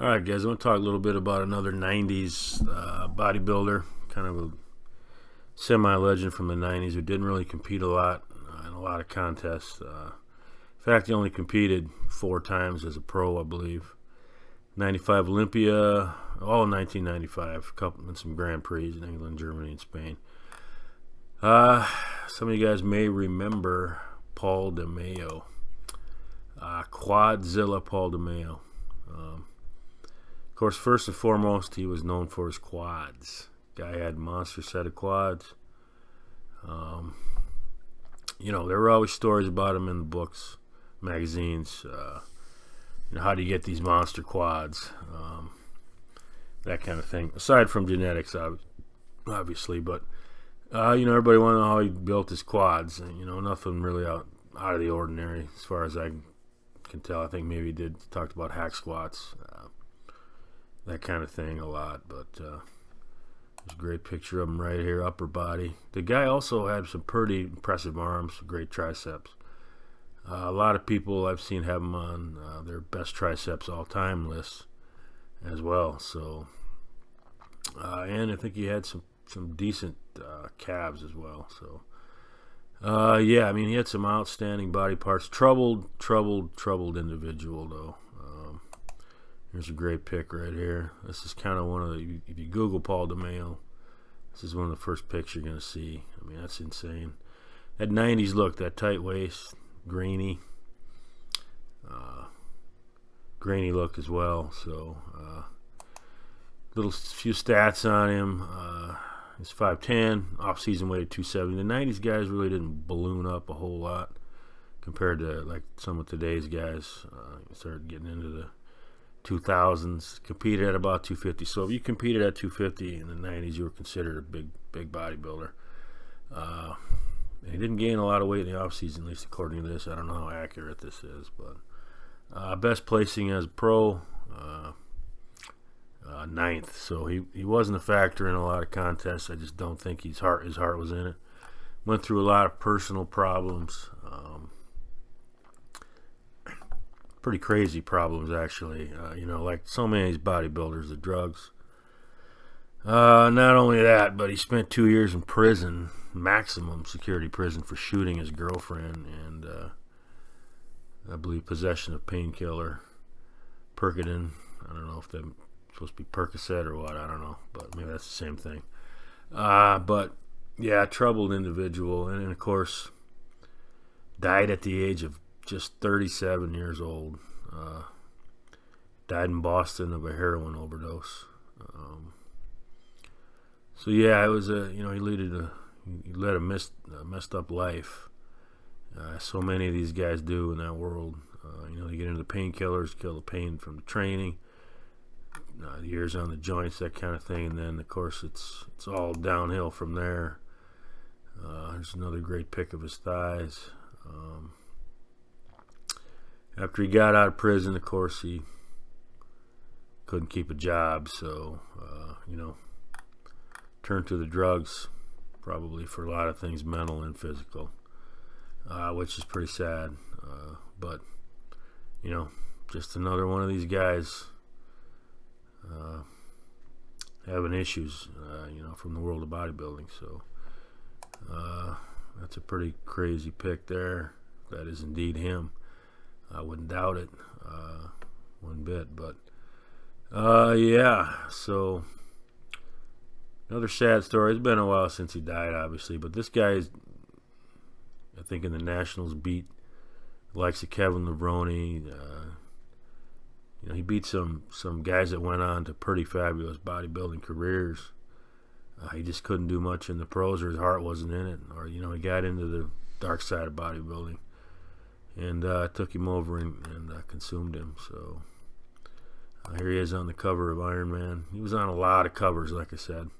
Alright guys, I want to talk a little bit about another 90s bodybuilder, kind of a semi-legend from the 90s who didn't really compete a lot in a lot of contests. In fact, he only competed 4 times as a pro, I believe. 95 Olympia, all in 1995, and some Grand Prix in England, Germany, and Spain. Some of you guys may remember Paul Demayo, Quadzilla Paul Demayo. Of course, first and foremost, he was known for his quads. Guy had a monster set of quads. There were always stories about him in the books, magazines. How do you get these monster quads? That kind of thing. Aside from genetics, obviously, but everybody wanted to know how he built his quads. And, nothing really out of the ordinary, as far as I can tell. I think maybe he talked about hack squats. That kind of thing a lot, but there's a great picture of him right here, upper body. The guy also had some pretty impressive arms, great triceps. A lot of people I've seen have him on their best triceps all-time lists as well. So, and I think he had some decent calves as well. So, yeah, I mean, he had some outstanding body parts. Troubled individual though. Here's a great pic right here. This is kind of one of the, if you Google Paul Demayo, this is one of the first pics you're going to see. I mean, that's insane. That 90s look, that tight waist, grainy look as well. So, few stats on him. He's 5'10", off-season weight of 270. The 90s guys really didn't balloon up a whole lot compared to like some of today's guys. Started getting into the 2000s, competed at about 250. So if you competed at 250 in the 90s, you were considered a big bodybuilder. And he didn't gain a lot of weight in the off season, at least according to this. I don't know how accurate this is, but best placing as a pro, 9th. So he wasn't a factor in a lot of contests. I just don't think his heart was in it. Went through a lot of personal problems. Pretty crazy problems, actually. Like so many of these bodybuilders, the drugs. Not only that, but he spent 2 years in prison, maximum security prison, for shooting his girlfriend, and I believe possession of painkiller, Percodan. I don't know if that's supposed to be Percocet or what. I don't know, but maybe that's the same thing. But yeah, troubled individual, and of course, died at the age of just 37 years old. Died in Boston of a heroin overdose. So yeah, it was he led a messed up life. So many of these guys do in that world. They get into the painkillers, kill the pain from the training, the years on the joints, that kind of thing, and then of course it's all downhill from there. There's another great pic of his thighs. After he got out of prison, of course, he couldn't keep a job, so, turned to the drugs, probably for a lot of things, mental and physical, which is pretty sad. But, just another one of these guys having issues, from the world of bodybuilding. So, that's a pretty crazy pic there. That is indeed him. I wouldn't doubt it one bit, but yeah, so another sad story. It's been a while since he died, obviously, but this guy is, I think, in the Nationals beat the likes of Kevin Levrone. He beat some guys that went on to pretty fabulous bodybuilding careers. He just couldn't do much in the pros, or his heart wasn't in it, or he got into the dark side of bodybuilding. And took him over and consumed him. So here he is on the cover of Iron Man. He was on a lot of covers, like I said.